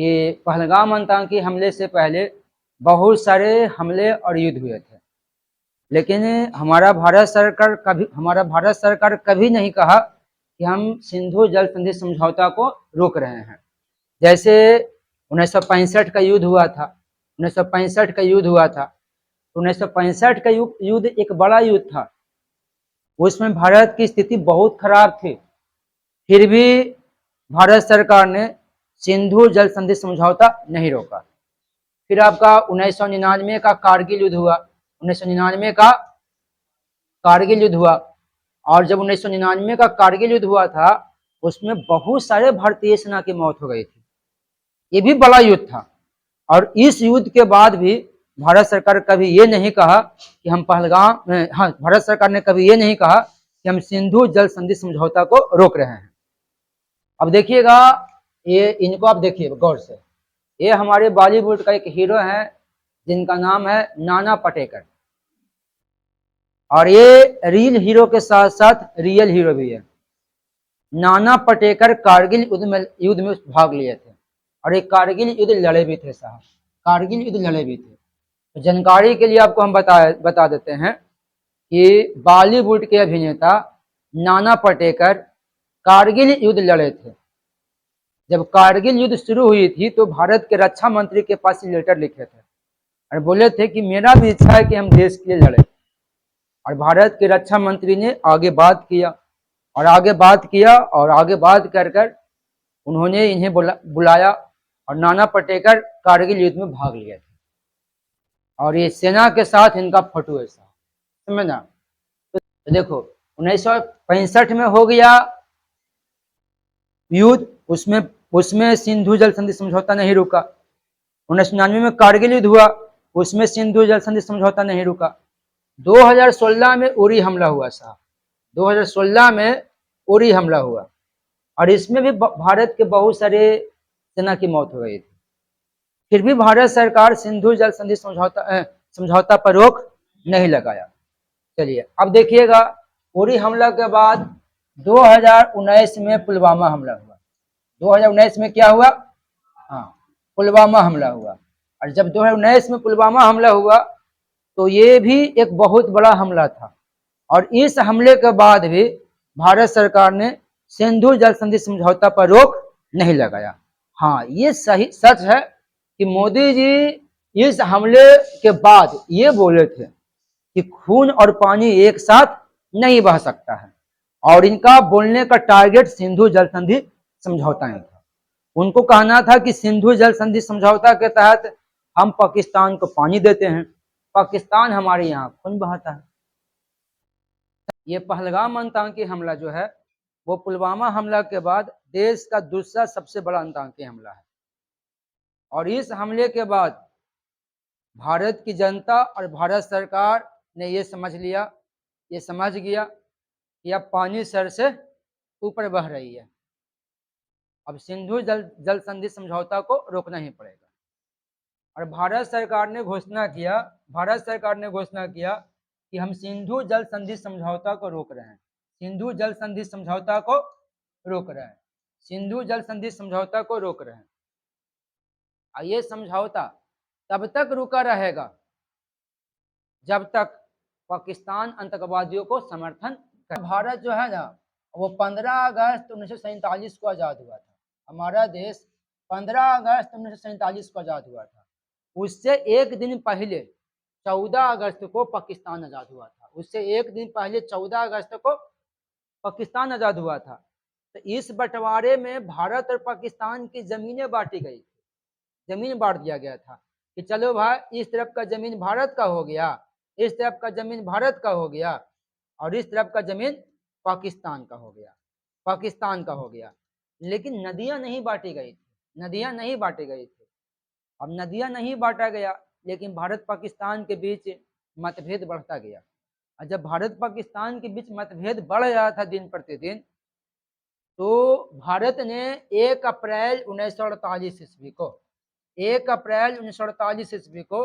कि पहलगाम आतंकी हमले से पहले बहुत सारे हमले और युद्ध हुए थे, लेकिन हमारा भारत सरकार कभी नहीं कहा कि हम सिंधु जल संधि समझौता को रोक रहे हैं। जैसे 1965 का युद्ध हुआ था, 1965 का युद्ध हुआ था, 1965 का युद्ध एक बड़ा युद्ध था। उसमें भारत की स्थिति बहुत खराब थी, फिर भी भारत सरकार ने सिंधु जल संधि समझौता नहीं रोका। फिर आपका 1999 का कारगिल युद्ध हुआ, 1999 का कारगिल युद्ध हुआ, और जब 1999 का कारगिल युद्ध हुआ था उसमें बहुत सारे भारतीय सेना की मौत हो गई थी। ये भी बड़ा युद्ध था, और इस युद्ध के बाद भी भारत सरकार कभी ये नहीं कहा कि हम भारत सरकार ने कभी ये नहीं कहा कि हम सिंधु जल संधि समझौता को रोक रहे हैं। अब देखिएगा, ये इनको आप देखिए गौर से, ये हमारे बॉलीवुड का एक हीरो है जिनका नाम है नाना पाटेकर, और ये रियल हीरो के साथ साथ रियल हीरो भी है। नाना पाटेकर कारगिल युद्ध में भाग लिए थे, और एक कारगिल युद्ध लड़े भी थे साहब, कारगिल युद्ध लड़े भी थे। तो जानकारी के लिए आपको हम बता देते हैं कि बॉलीवुड के अभिनेता नाना पाटेकर कारगिल युद्ध लड़े थे। जब कारगिल युद्ध शुरू हुई थी तो भारत के रक्षा मंत्री के पास लेटर लिखे थे और बोले थे कि मेरा भी इच्छा है कि हम देश के लिए लड़े। और भारत के रक्षा मंत्री ने आगे बात किया और आगे बात किया और आगे बात कर कर उन्होंने इन्हें बुलाया, और नाना पाटेकर कारगिल युद्ध में भाग लिए थे, और ये सेना के साथ इनका फोटो है साहब, समझना। तो देखो 1965 में हो गया युद्ध, उसमें सिंधु जल संधि समझौता नहीं रुका। 1999 में कारगिल युद्ध हुआ, उसमें सिंधु जल संधि समझौता नहीं रुका। 2016 में उरी हमला हुआ साहब, 2016 में उरी हमला हुआ, और इसमें भी भारत के बहुत सारे सेना की मौत हो गई थी। फिर भी भारत सरकार सिंधु जल संधि समझौता पर रोक नहीं लगाया। चलिए अब देखिएगा, उरी हमला के बाद 2019 में पुलवामा हमला हुआ। 2019 में क्या हुआ? हाँ, पुलवामा हमला हुआ। और जब 2019 में पुलवामा हमला हुआ तो ये भी एक बहुत बड़ा हमला था, और इस हमले के बाद भी भारत सरकार ने सिंधु जल संधि समझौता पर रोक नहीं लगाया। हाँ, ये सही सच है कि मोदी जी इस हमले के बाद ये बोले थे कि खून और पानी एक साथ नहीं बह सकता है, और इनका बोलने का टारगेट सिंधु जल संधि समझौता ही था। उनको कहना था कि सिंधु जल संधि समझौता के तहत हम पाकिस्तान को पानी देते हैं, पाकिस्तान हमारे यहाँ खून बहाता है। ये पहलगाम आतंकी हमला जो है वो पुलवामा हमला के बाद देश का दूसरा सबसे बड़ा आतंकी हमला है, और इस हमले के बाद भारत की जनता और भारत सरकार ने ये समझ गया कि अब पानी सर से ऊपर बह रही है, अब सिंधु जल संधि समझौता को रोकना ही पड़ेगा। और भारत सरकार ने घोषणा किया कि हम सिंधु जल संधि समझौता को रोक रहे हैं, सिंधु जल संधि समझौता को रोक रहे हैं, सिंधु जल संधि समझौता को रोक रहे हैं। और ये समझौता तब तक रुका रहेगा जब तक पाकिस्तान आतंकवादियों को समर्थन करे। भारत जो है ना वो 15 अगस्त 1947 को आज़ाद हुआ था। हमारा देश 15 अगस्त 1947 को आज़ाद हुआ था। उससे एक दिन पहले 14 अगस्त को पाकिस्तान आज़ाद हुआ था। उससे एक दिन पहले 14 अगस्त को पाकिस्तान आज़ाद हुआ था। तो इस बंटवारे में भारत और पाकिस्तान की ज़मीनें बांटी गई थी, ज़मीन बांट दिया गया था कि चलो भाई इस तरफ का ज़मीन भारत का हो गया, इस तरफ का ज़मीन भारत का हो गया, और इस तरफ का ज़मीन पाकिस्तान का हो गया। लेकिन नदियाँ नहीं बांटी गई थी, नदियाँ नहीं बांटी गई थी। अब नदियाँ नहीं बांटा गया, लेकिन भारत पाकिस्तान के बीच मतभेद बढ़ता गया। और जब भारत पाकिस्तान के बीच मतभेद बढ़ रहा था दिन प्रतिदिन, तो भारत ने 1 अप्रैल 1948 ईस्वी को 1 अप्रैल 1948 ईस्वी को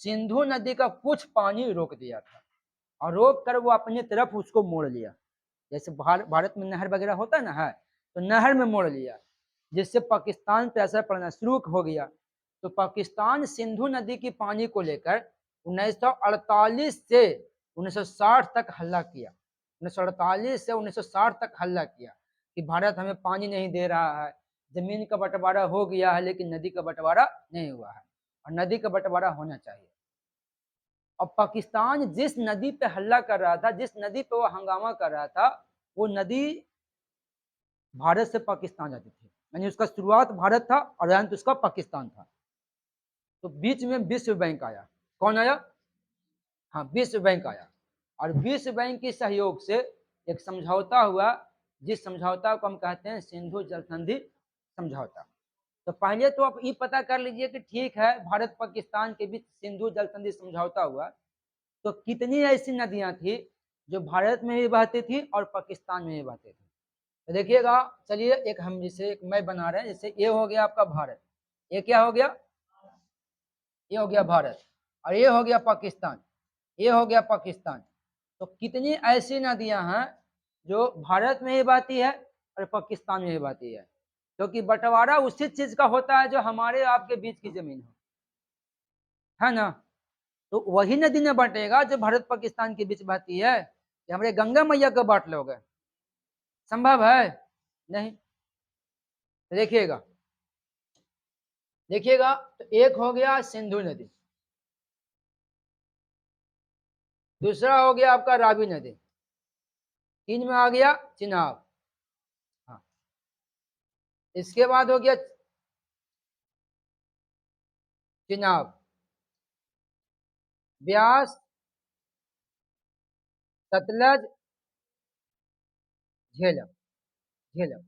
सिंधु नदी का कुछ पानी रोक दिया था, और रोक कर वो अपनी तरफ उसको मोड़ लिया। जैसे भारत में नहर वगैरह होता ना है, तो नहर में मोड़ लिया। जिससे पाकिस्तान पे असर पड़ना शुरू हो गया। तो पाकिस्तान सिंधु नदी की पानी को लेकर 1948 से 1960 तक हल्ला किया। 1948 से 1960 तक हल्ला किया कि भारत हमें पानी नहीं दे रहा है, जमीन का बंटवारा हो गया है लेकिन नदी का बंटवारा नहीं हुआ है, और नदी का बंटवारा होना चाहिए। और पाकिस्तान जिस नदी पे हल्ला कर रहा था, जिस नदी पे वो हंगामा कर रहा था, वो नदी भारत से पाकिस्तान जाती थी, यानी उसका शुरुआत भारत था और अंत उसका पाकिस्तान था। तो बीच में विश्व बैंक आया। कौन आया? हाँ, विश्व बैंक आया, और विश्व बैंक के सहयोग से एक समझौता हुआ, जिस समझौता को हम कहते हैं सिंधु जल संधि समझौता। तो पहले तो आप ये पता कर लीजिए कि ठीक है, भारत पाकिस्तान के बीच सिंधु जल संधि समझौता हुआ, तो कितनी ऐसी नदियां थी जो भारत में भी बहती थी और पाकिस्तान में भी बहती थी। तो देखिएगा, चलिए एक हम जिसे एक मैप बना रहे हैं, जैसे ये हो गया आपका भारत, ये क्या हो गया? ये हो गया भारत, और ये हो गया पाकिस्तान, ये हो गया पाकिस्तान। तो कितनी ऐसी नदियां हैं जो भारत में ही बहती है और पाकिस्तान में ही बहती है, क्योंकि बंटवारा उसी चीज का होता है जो हमारे आपके बीच की जमीन हो, है ना। तो वही नदी न बटेगा जो भारत पाकिस्तान के बीच बहती है, कि हमारे गंगा मैया को बांट लोगे? संभव है? नहीं। तो देखिएगा, देखिएगा, तो एक हो गया सिंधु नदी, दूसरा हो गया आपका रावी नदी, तीन में आ गया चिनाब, हाँ, इसके बाद हो गया चिनाब, ब्यास, सतलज, झेलम, झेलम।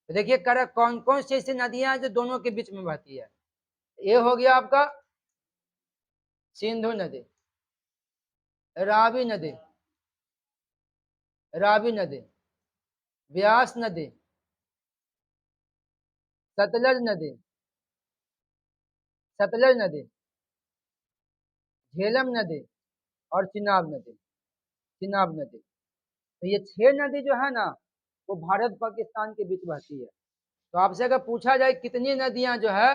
तो देखिए कर कौन कौन सी ऐसी नदियां हैं जो दोनों के बीच में बहती है। ये हो गया आपका सिंधु नदी, रावी नदी, रावी नदी, ब्यास नदी, सतलज नदी, सतलज नदी, झेलम नदी, और चिनाब नदी, चिनाब नदी। तो ये 6 नदी जो है ना, वो भारत पाकिस्तान के बीच बहती है। तो आपसे अगर पूछा जाए कितनी नदियां जो है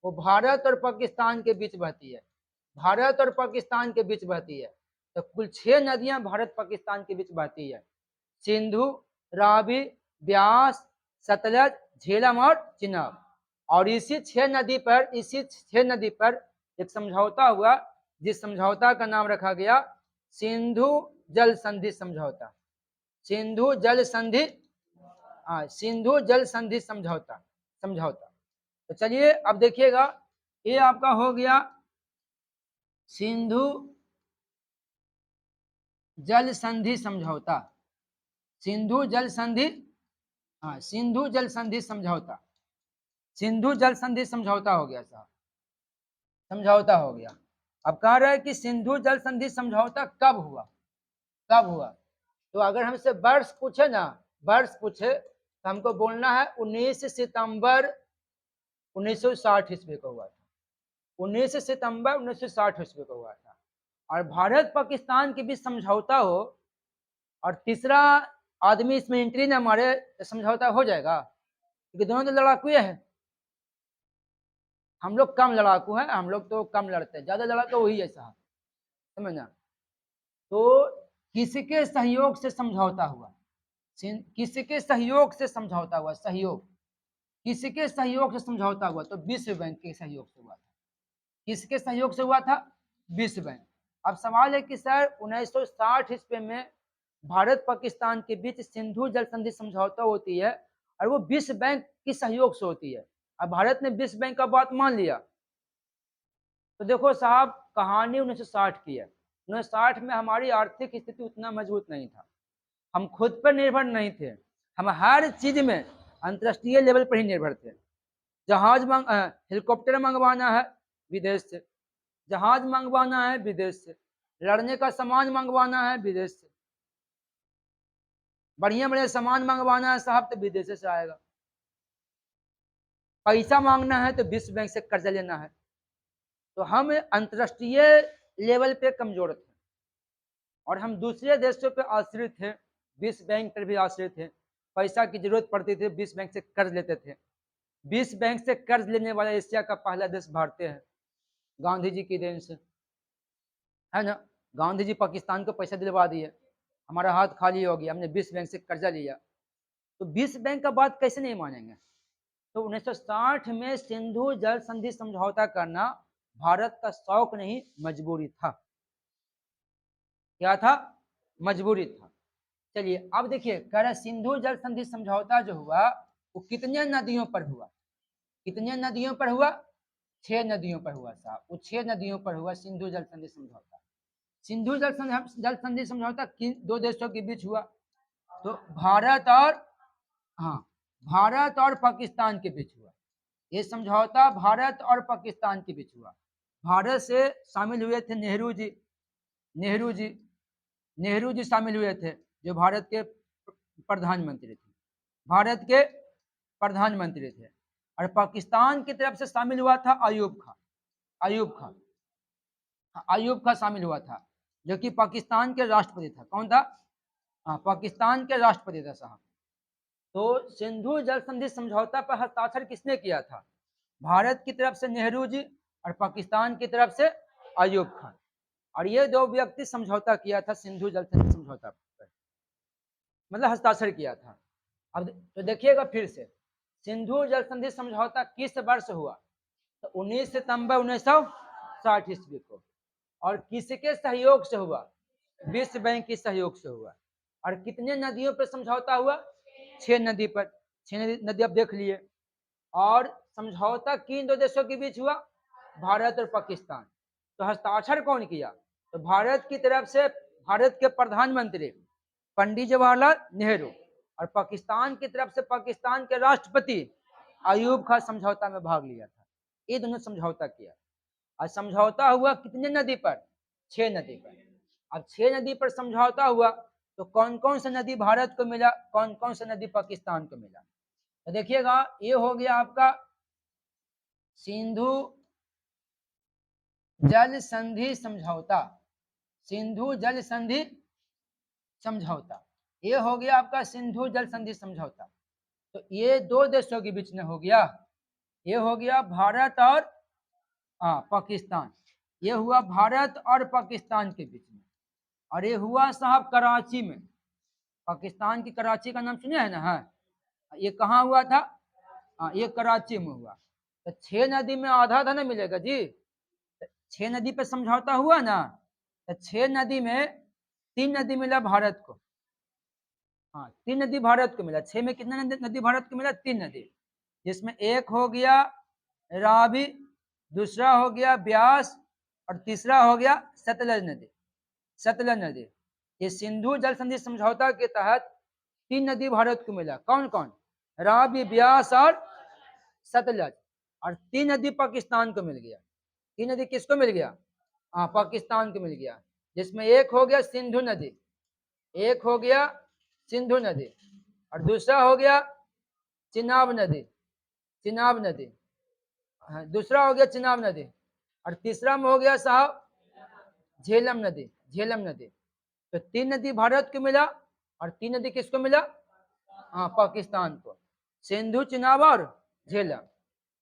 वो भारत और पाकिस्तान के बीच बहती है, भारत और पाकिस्तान के बीच बहती है, तो कुल 6 नदियां भारत पाकिस्तान के बीच बहती है। सिंधु, रावी, ब्यास, सतलज, झेलम और चिनाब। और इसी 6 नदी पर एक समझौता हुआ, जिस समझौता का नाम रखा गया सिंधु जल संधि समझौता। सिंधु जल संधि, हाँ, सिंधु जल संधि समझौता, समझौता। तो चलिए अब देखिएगा, ये आपका हो गया सिंधु जल संधि समझौता, सिंधु जल संधि, हाँ, सिंधु जल संधि समझौता, सिंधु जल संधि समझौता हो गया साहब, समझौता हो गया। अब कह रहे हैं कि सिंधु जल संधि समझौता कब हुआ, कब हुआ? तो अगर हमसे वर्ष पूछे ना, वर्ष पूछे तो हमको बोलना है 19 सितंबर 1960 ईस्वी को हुआ था, 19 सितंबर 1960 ईस्वी को हुआ था। और भारत पाकिस्तान के बीच समझौता हो और तीसरा आदमी इसमें एंट्री ना मारे तो समझौता हो जाएगा? क्योंकि दोनों तो लड़ाकू हैं, हम लोग कम लड़ाकू हैं, हम लोग तो कम लड़ते हैं, ज्यादा लड़ाकू वही है साहब, समझना। तो किसके सहयोग से समझौता हुआ? किसके सहयोग से समझौता हुआ? सहयोग, किसके सहयोग से समझौता हुआ? तो विश्व बैंक के सहयोग से हुआ था। किसके सहयोग से हुआ था? विश्व बैंक। अब सवाल है कि सर 1960 ईस्वी में भारत पाकिस्तान के बीच सिंधु जल संधि समझौता होती है और वो विश्व बैंक के सहयोग से होती है। अब भारत ने विश्व बैंक का बात मान लिया। तो देखो साहब, कहानी 1960 की है। 1960 में हमारी आर्थिक स्थिति उतना मजबूत नहीं था, हम खुद पर निर्भर नहीं थे, हम हर चीज में अंतरराष्ट्रीय लेवल पर ही निर्भर थे। हेलीकॉप्टर मंगवाना है विदेश से, जहाज मंगवाना है विदेश से, लड़ने का सामान मंगवाना है विदेश से, बढ़िया बढ़िया सामान मंगवाना है साहब तो विदेश से आएगा, पैसा मांगना है तो विश्व बैंक से कर्जा लेना है। तो हम अंतरराष्ट्रीय लेवल पे कमजोर थे और हम दूसरे देशों पे आश्रित थे, विश्व बैंक पर भी आश्रित थे। पैसा की जरूरत पड़ती थी विश्व बैंक से कर्ज लेते थे। 20 बैंक से कर्ज लेने वाला एशिया का पहला देश भारत है, गांधी जी की देन से, है ना। गांधी जी पाकिस्तान को पैसा दिलवा दिए, हमारा हाथ खाली हो गया, हमने 20 बैंक से कर्जा लिया। तो 20 बैंक का बात कैसे नहीं मानेंगे। तो 1960 में सिंधु जल संधि समझौता करना भारत का शौक नहीं, मजबूरी था। क्या था? मजबूरी था। चलिए अब देखिए, कह रहा सिंधु जल संधि समझौता जो हुआ वो कितने नदियों पर हुआ? कितने नदियों पर हुआ? 6 नदियों पर हुआ साहब। वो 6 नदियों पर हुआ सिंधु जल संधि समझौता। सिंधु जल संधि समझौता किन दो देशों के बीच हुआ? तो भारत और, हाँ, भारत और पाकिस्तान के बीच हुआ। ये समझौता भारत और पाकिस्तान के बीच हुआ। भारत से शामिल हुए थे नेहरू जी, नेहरू जी, नेहरू जी शामिल हुए थे, जो भारत के प्रधानमंत्री थे, भारत के प्रधानमंत्री थे। और पाकिस्तान की तरफ से शामिल हुआ था अयूब खान, अयूब खान, अयूब खान शामिल हुआ था, जो कि पाकिस्तान के राष्ट्रपति था। कौन था? हाँ, पाकिस्तान के राष्ट्रपति था साहब। तो सिंधु जल संधि समझौता पर हस्ताक्षर किसने किया था? भारत की तरफ से नेहरू जी और पाकिस्तान की तरफ से अयूब खान। और ये दो व्यक्ति समझौता किया था सिंधु जल संधि समझौता पर, मतलब हस्ताक्षर किया था। अब तो देखिएगा फिर से, सिंधु जल संधि समझौता किस वर्ष हुआ? तो 19 सितंबर 1960 ईस्वी को। और किसके सहयोग से हुआ? विश्व बैंक के सहयोग से हुआ। और कितने नदियों पर समझौता हुआ? 6 नदी पर। 6 नदी आप देख लिए। और समझौता किन दो देशों के बीच हुआ? भारत और पाकिस्तान। तो हस्ताक्षर कौन किया? तो भारत की तरफ से भारत के प्रधानमंत्री पंडित जवाहरलाल नेहरू, और पाकिस्तान की तरफ से पाकिस्तान के राष्ट्रपति अयूब खान समझौता में भाग लिया था। ये दोनों समझौता किया। और समझौता हुआ कितने नदी पर? 6 नदी पर। अब 6 नदी पर समझौता हुआ, तो कौन कौन सा नदी भारत को मिला, कौन कौन सा नदी पाकिस्तान को मिला? तो देखिएगा, ये हो गया आपका सिंधु जल संधि समझौता, सिंधु जल संधि समझौता, ये हो गया आपका सिंधु जल संधि समझौता। तो ये दो देशों के बीच में हो गया, ये हो गया भारत और पाकिस्तान, ये हुआ भारत और पाकिस्तान के बीच में। और ये हुआ साहब कराची में, पाकिस्तान की कराची का नाम सुने हैं ना? है, ये कहाँ हुआ था? ये कराची में हुआ। तो 6 नदी में आधा आधा ना मिलेगा जी। 6 नदी पे समझौता हुआ ना, तो 6 नदी में 3 नदी मिला भारत को। हाँ, 3 नदी भारत को मिला। 6 में कितना नदी भारत को मिला? 3 नदी, जिसमें एक हो गया रावी, दूसरा हो गया ब्यास, और तीसरा हो गया सतलज नदी, सतलज नदी। ये सिंधु जल संधि समझौता के तहत 3 नदी भारत को मिला। कौन कौन? रावी, ब्यास और सतलज। और 3 नदी पाकिस्तान को मिल गया। 3 नदी किसको मिल गया? पाकिस्तान को मिल गया, जिसमें एक हो गया सिंधु नदी, एक हो गया सिंधु नदी, और दूसरा हो गया चिनाब नदी, चिनाब नदी, दूसरा हो गया चिनाब नदी, और तीसरा में हो गया साहब झेलम नदी, झेलम नदी। तो 3 नदी भारत को मिला, और 3 नदी किसको मिला? पाकिस्तान को, सिंधु, चिनाब और झेलम।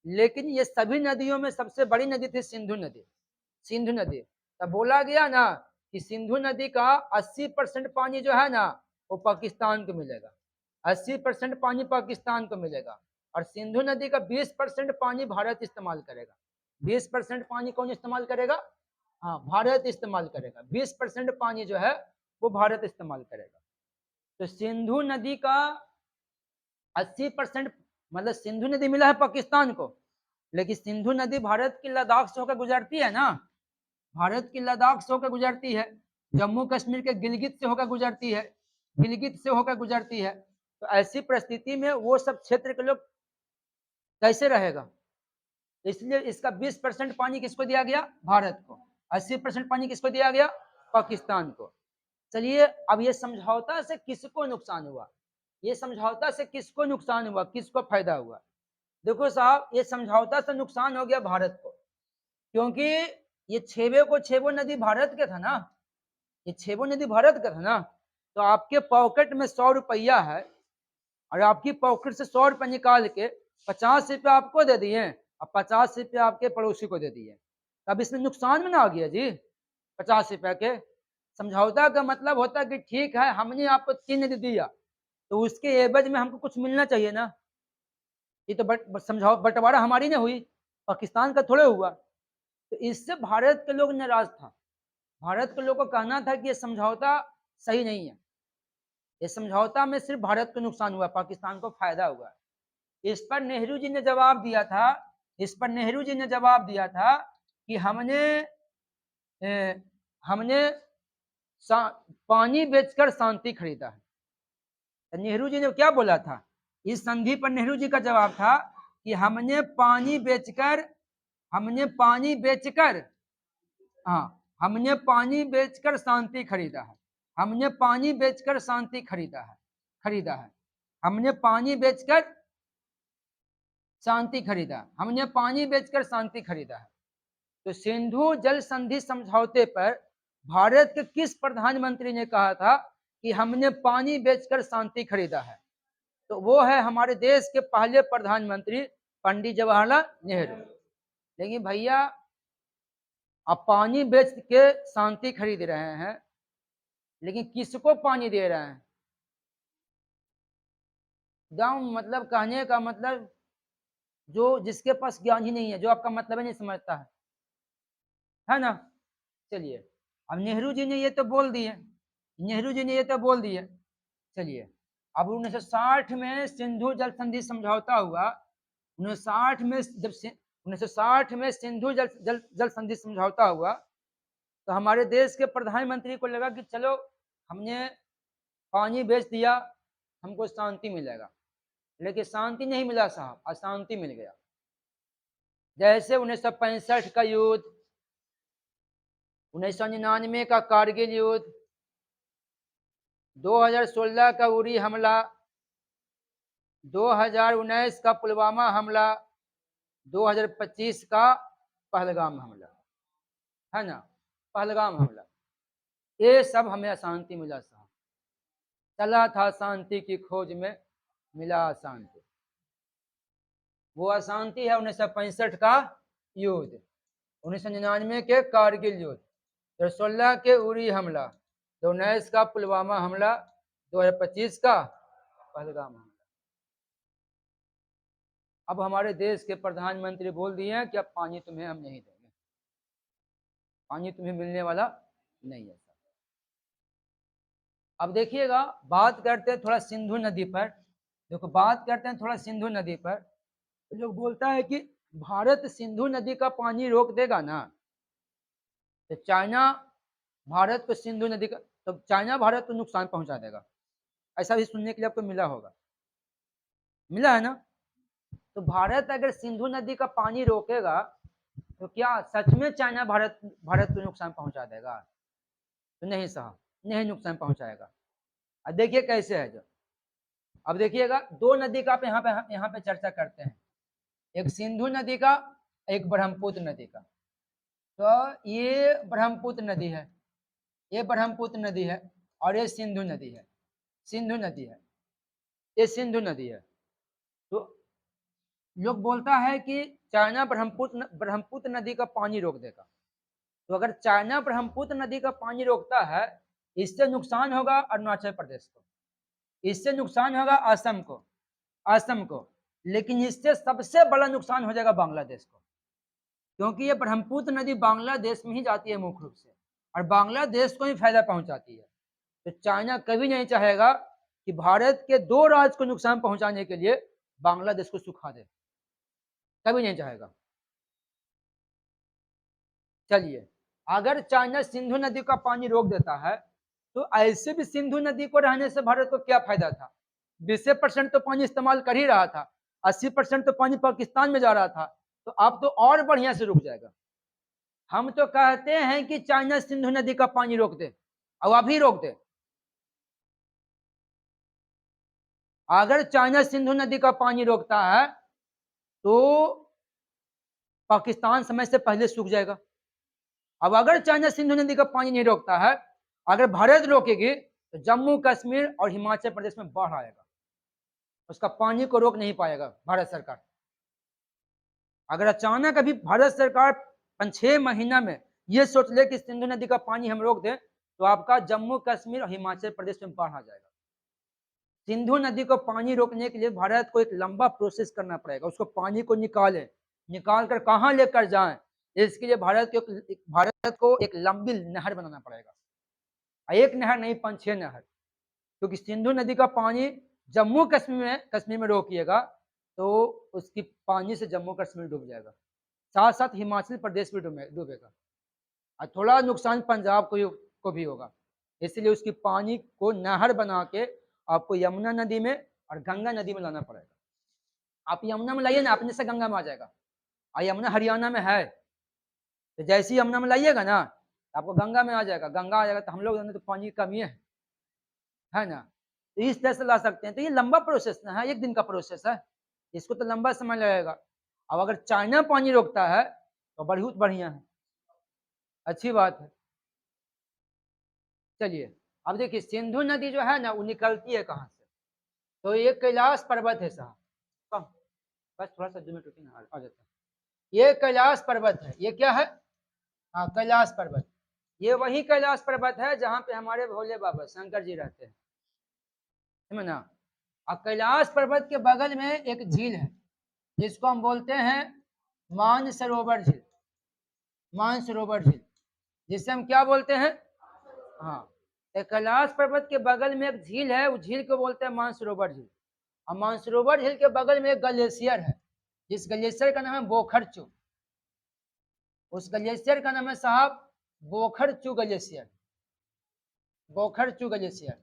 लेकिन ये सभी नदियों में सबसे बड़ी नदी थी सिंधु नदी, सिंधु नदी। तब बोला गया ना कि सिंधु नदी का 80% पानी जो है ना वो पाकिस्तान को मिलेगा, 80% पानी पाकिस्तान को मिलेगा, और सिंधु नदी का 20% पानी भारत इस्तेमाल करेगा। 20% पानी कौन इस्तेमाल करेगा? भारत इस्तेमाल करेगा। 20% पानी जो है वो भारत इस्तेमाल करेगा। तो सिंधु नदी का 80%, मतलब सिंधु नदी मिला है पाकिस्तान को, लेकिन सिंधु नदी भारत की लद्दाख से होकर गुजरती है ना, भारत की लद्दाख से होकर गुजरती है, जम्मू कश्मीर के गिलगित से होकर गुजरती है, गिलगित से होकर गुजरती है। तो ऐसी परिस्थिति में वो सब क्षेत्र के लोग कैसे रहेगा? इसलिए इसका 20% पानी किसको दिया गया? भारत को। 80% पानी किसको दिया गया? पाकिस्तान को। चलिए, अब ये समझौता से किसको नुकसान हुआ? ये समझौता से किसको नुकसान हुआ, किसको फायदा हुआ? देखो साहब, ये समझौता से नुकसान हो गया भारत को, क्योंकि ये छेबो नदी भारत के था ना, ये छेबो नदी भारत का था ना। तो आपके पॉकेट में 100 रुपया है, और आपकी पॉकेट से 100 रुपया निकाल के 50 रुपये आपको दे दिए और 50 रुपये आपके पड़ोसी को दे दिए, तब इसमें नुकसान में ना आ गया जी। 50 रुपये के समझौता का मतलब होता है कि ठीक है हमने आपको 3 दे दिया तो उसके एवज में हमको कुछ मिलना चाहिए ना। ये तो समझाओ बंटवारा हमारी नहीं हुई, पाकिस्तान का थोड़े हुआ। तो इससे भारत के लोग नाराज था। भारत के लोग को कहना था कि ये समझौता सही नहीं है, ये समझौता में सिर्फ भारत को नुकसान हुआ, पाकिस्तान को फायदा हुआ। इस पर नेहरू जी ने जवाब दिया था, इस पर नेहरू जी ने जवाब दिया था कि हमने पानी बेचकर शांति खरीदा है। नेहरू जी ने क्या बोला था इस संधि पर? नेहरू जी का जवाब था कि हमने पानी बेचकर हाँ, हमने पानी बेचकर शांति खरीदा है, हमने पानी बेचकर शांति खरीदा है, हमने पानी बेचकर शांति खरीदा, हमने पानी बेचकर शांति खरीदा है। तो सिंधु जल संधि समझौते पर भारत के किस प्रधानमंत्री ने कहा था कि हमने पानी बेचकर शांति खरीदा है? तो वो है हमारे देश के पहले प्रधानमंत्री पंडित जवाहरलाल नेहरू। लेकिन भैया आप पानी बेच के शांति खरीद रहे हैं, लेकिन किसको पानी दे रहे हैं? गांव मतलब कहने का मतलब जो जिसके पास ज्ञान ही नहीं है, जो आपका मतलब ही नहीं समझता है ना। चलिए, अब नेहरू जी ने ये तो बोल दिए, नेहरू जी ने ये तो बोल दिए। चलिए, अब 1960 में सिंधु जल संधि समझौता हुआ। 1960 में जब 1960 में सिंधु जल संधि समझौता हुआ तो हमारे देश के प्रधानमंत्री को लगा कि चलो हमने पानी बेच दिया, हमको शांति मिलेगा। लेकिन शांति नहीं मिला साहब, अशांति मिल गया। जैसे 1965 का युद्ध, 1999 का कारगिल युद्ध, 2016 का उरी हमला, 2019 का पुलवामा हमला, 2025 का पहलगाम हमला, है ना, पहलगाम हमला, ये सब हमें अशांति मिला साहब। चला था शांति की खोज में, मिला अशांति। वो अशांति है 1965 का युद्ध, 1999 के कारगिल युद्ध, 2016 के उरी हमला, 2019 का पुलवामा हमला, 2025 का पहलगाम हमला। अब हमारे देश के प्रधानमंत्री बोल दिए हैं कि अब पानी तुम्हें हम नहीं देंगे, पानी तुम्हें मिलने वाला नहीं है। अब देखिएगा, बात करते हैं थोड़ा सिंधु नदी पर। देखो, बात करते हैं थोड़ा सिंधु नदी पर। लोग बोलता है कि भारत सिंधु नदी का पानी रोक देगा ना तो चाइना भारत को सिंधु नदी का, तो चाइना भारत को नुकसान पहुंचा देगा। ऐसा भी सुनने के लिए आपको मिला होगा, मिला है ना। तो भारत अगर सिंधु नदी का पानी रोकेगा तो क्या सच में चाइना भारत को नुकसान पहुंचा देगा? तो नहीं साहब, नहीं नुकसान पहुंचाएगा। अब देखिए कैसे है। जो अब देखिएगा, दो नदी का यहाँ पे चर्चा करते हैं, एक सिंधु नदी का, एक ब्रह्मपुत्र नदी का। तो ये ब्रह्मपुत्र नदी है, ये ब्रह्मपुत्र नदी है, और ये सिंधु नदी है, सिंधु नदी है, ये सिंधु नदी है। तो लोग बोलता है कि चाइना ब्रह्मपुत्र नदी का पानी रोक देगा। तो अगर चाइना ब्रह्मपुत्र नदी का पानी रोकता है, इससे नुकसान होगा अरुणाचल प्रदेश को, इससे नुकसान होगा असम को, लेकिन इससे सबसे बड़ा नुकसान हो जाएगा बांग्लादेश को, क्योंकि ये ब्रह्मपुत्र नदी बांग्लादेश में ही जाती है मुख्य रूप से, और बांग्लादेश को ही फायदा पहुंचाती है। तो चाइना कभी नहीं चाहेगा कि भारत के दो राज्य को नुकसान पहुंचाने के लिए बांग्लादेश को सुखा दे, कभी नहीं चाहेगा। चलिए, अगर चाइना सिंधु नदी का पानी रोक देता है तो ऐसे भी सिंधु नदी को रहने से भारत को क्या फायदा था? 20% तो पानी इस्तेमाल कर ही रहा था, 80% तो पानी पाकिस्तान में जा रहा था, तो अब तो और बढ़िया से रुक जाएगा। हम तो कहते हैं कि चाइना सिंधु नदी का पानी रोक दे, और अभी रोक दे। अगर चाइना सिंधु नदी का पानी रोकता है तो पाकिस्तान समय से पहले सूख जाएगा। अब अगर चाइना सिंधु नदी का पानी नहीं रोकता है, अगर भारत रोकेगी तो जम्मू कश्मीर और हिमाचल प्रदेश में बाढ़ आएगा, उसका पानी को रोक नहीं पाएगा भारत सरकार। अगर अचानक अभी भारत सरकार 5-6 महीना में ये सोच ले कि सिंधु नदी का पानी हम रोक दें, तो आपका जम्मू कश्मीर और हिमाचल प्रदेश में बाढ़ आ जाएगा। सिंधु नदी को पानी रोकने के लिए भारत को एक लंबा प्रोसेस करना पड़ेगा, उसको पानी को निकालें, निकाल कर कहाँ लेकर जाएं, इसके लिए भारत को एक लंबी नहर बनाना पड़ेगा। एक नहर नहीं, 5-6 नहर, क्योंकि सिंधु नदी का पानी जम्मू कश्मीर में रोकिएगा तो उसकी पानी से जम्मू कश्मीर डूब जाएगा, साथ साथ हिमाचल प्रदेश भी डूबेगा और थोड़ा नुकसान पंजाब को भी होगा। इसलिए उसकी पानी को नहर बना के आपको यमुना नदी में और गंगा नदी में लाना पड़ेगा। आप यमुना में लाइए ना, अपने से गंगा में आ जाएगा, और यमुना हरियाणा में है, तो जैसे ही यमुना में लाइएगा ना आपको गंगा में आ जाएगा, गंगा आ जाएगा तो हम लोग तो पानी की कमी है ना, तो इस तरह से ला सकते हैं। तो ये लंबा प्रोसेस ना है, एक दिन का प्रोसेस है, इसको तो लंबा समय लगेगा। अब अगर चाइना पानी रोकता है तो बहुत बढ़िया है, अच्छी बात है। चलिए अब देखिए सिंधु नदी जो है ना वो निकलती है कहाँ से, तो ये कैलाश पर्वत है साहब, कम बस थोड़ा सा 2 मिनट रुकिए ना, आ जाता है। ये कैलाश पर्वत है, ये क्या है, हाँ कैलाश पर्वत, ये वही कैलाश पर्वत है जहाँ पे हमारे भोले बाबा शंकर जी रहते हैं, समझ ना। और कैलाश पर्वत के बगल में एक झील है जिसको हम बोलते हैं मानसरोवर झील, मानसरोवर झील, जिससे हम क्या बोलते हैं, हाँ, कैलाश पर्वत के बगल में एक झील है, उस झील को बोलते हैं मानसरोवर झील। और मानसरोवर झील के बगल में एक ग्लेशियर है, जिस ग्लेशियर का नाम है बोखरचू, उस ग्लेशियर का नाम है साहब बोखरचू ग्लेशियर, बोखरचू ग्लेशियर।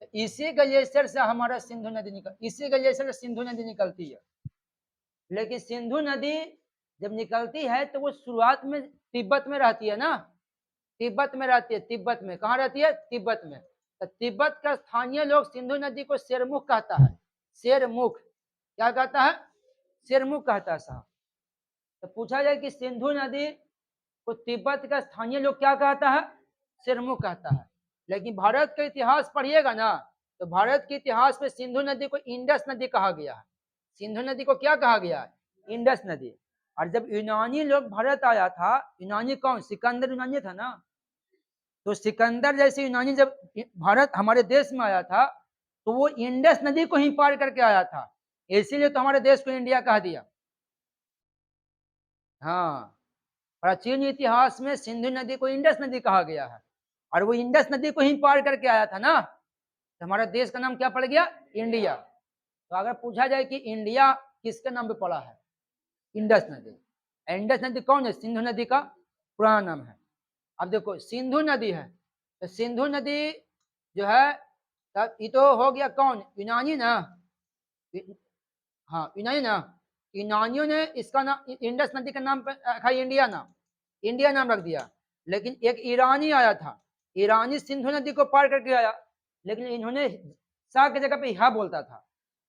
तो इसी ग्लेशियर से हमारा सिंधु नदी इसी ग्लेशियर से सिंधु नदी निकलती है। लेकिन सिंधु नदी जब निकलती है तो वो शुरुआत में तिब्बत में रहती है ना, तिब्बत में रहती है, तिब्बत में, कहाँ रहती है, तिब्बत में। तो तिब्बत का स्थानीय लोग सिंधु नदी को शेरमुख कहता है, शेरमुख, क्या कहता है, शेरमुख कहता है साहब। तो पूछा जाए कि सिंधु नदी को तिब्बत का स्थानीय लोग क्या कहता है, शेरमुख कहता है। लेकिन भारत का इतिहास पढ़िएगा ना तो भारत के इतिहास में सिंधु नदी को इंडस नदी कहा गया है, सिंधु नदी को क्या कहा गया है, इंडस नदी। और जब यूनानी लोग भारत आया था, यूनानी कौन, सिकंदर यूनानी था ना, तो सिकंदर जैसे यूनानी जब भारत हमारे देश में आया था तो वो इंडस नदी को ही पार करके आया था, इसीलिए तो हमारे देश को इंडिया कह दिया। हाँ, प्राचीन इतिहास में सिंधु नदी को इंडस नदी कहा गया है, और वो इंडस नदी को ही पार करके आया था ना, तो हमारा देश का नाम क्या पड़ गया, इंडिया। तो अगर पूछा जाए कि इंडिया किसके नाम पे पड़ा है, इंडस नदी। इंडस नदी कौन है, सिंधु नदी का पुराना नाम है। अब देखो सिंधु नदी है, तो सिंधु नदी जो है तब ये तो हो गया कौन, यूनानी ना, हाँ यूनानी ना, यूनानियों ने इसका नाम इंडस नदी का नाम रखा इंडिया नाम, इंडिया नाम रख दिया। लेकिन एक ईरानी आया था, ईरानी सिंधु नदी को पार करके आया, लेकिन इन्होंने सा की जगह पे हा बोलता था,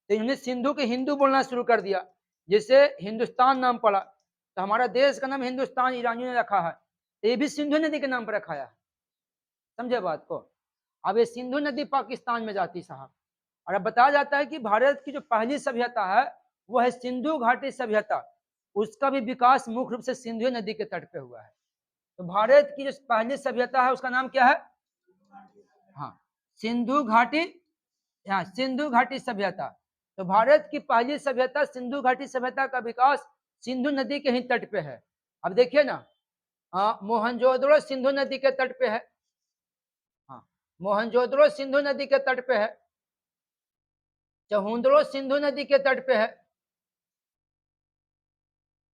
तो इन्होंने सिंधु के हिंदू बोलना शुरू कर दिया, जिससे हिंदुस्तान नाम पड़ा। तो हमारा देश का नाम हिंदुस्तान ईरानियों ने रखा है, तो ये भी सिंधु नदी के नाम पर रखा है, समझे बात को। अब ये सिंधु नदी पाकिस्तान में जाती साहब, और अब बताया जाता है कि भारत की जो पहली सभ्यता है वो है सिंधु घाटी सभ्यता, उसका भी विकास मुख्य रूप से सिंधु नदी के तट पे हुआ है। तो भारत की जो पहली सभ्यता है उसका नाम क्या है, हाँ सिंधु घाटी, हाँ सिंधु घाटी सभ्यता। तो भारत की पहली सभ्यता सिंधु घाटी सभ्यता का विकास सिंधु नदी के ही तट पे है। अब देखिए ना, मोहनजोदड़ो सिंधु नदी के तट पे है, हाँ मोहनजोदड़ो सिंधु नदी के तट पे है, चहुंदड़ो सिंधु नदी के तट पे है,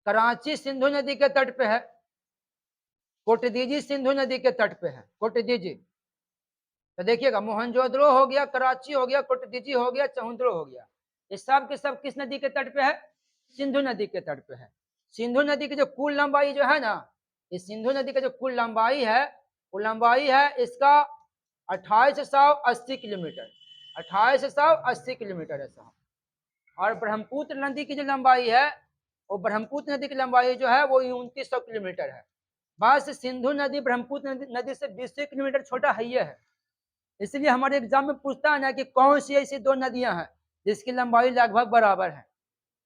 कराची सिंधु नदी के तट पे है, कोटदीजी सिंधु नदी के तट पे है, कोटदीजी। तो देखिएगा मोहनजोदड़ो हो गया, कराची हो गया, कोटदीजी हो गया, चहुंदड़ो हो गया, ये सब के सब किस नदी के तट पे है, सिंधु नदी के तट पे है। सिंधु नदी की जो कुल लंबाई जो है ना, इस सिंधु नदी का जो कुल लंबाई है वो लंबाई है इसका 2880 किलोमीटर, 2880 किलोमीटर है साहब। और ब्रह्मपुत्र नदी की जो लंबाई है वो ब्रह्मपुत्र नदी की लंबाई जो है वो 2900 किलोमीटर है। बस सिंधु नदी ब्रह्मपुत्र नदी से 20 किलोमीटर छोटा है। इसलिए हमारे एग्जाम में पूछता है ना कि कौन सी ऐसी दो नदियां हैं जिसकी लंबाई लगभग बराबर है,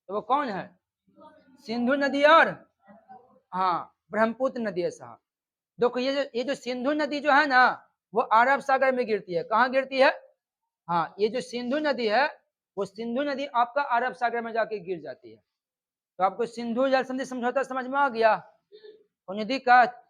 तो वो कौन है, सिंधु नदी और हाँ ब्रह्मपुत्र नदी है साहब। देखो ये जो सिंधु नदी जो है ना वो अरब सागर में गिरती है। कहाँ गिरती है? हाँ ये जो सिंधु नदी है वो सिंधु नदी आपका अरब सागर में जाके गिर जाती है। तो आपको सिंधु जल संधि समझौता समझ में आ गया? कोई दिक्कत?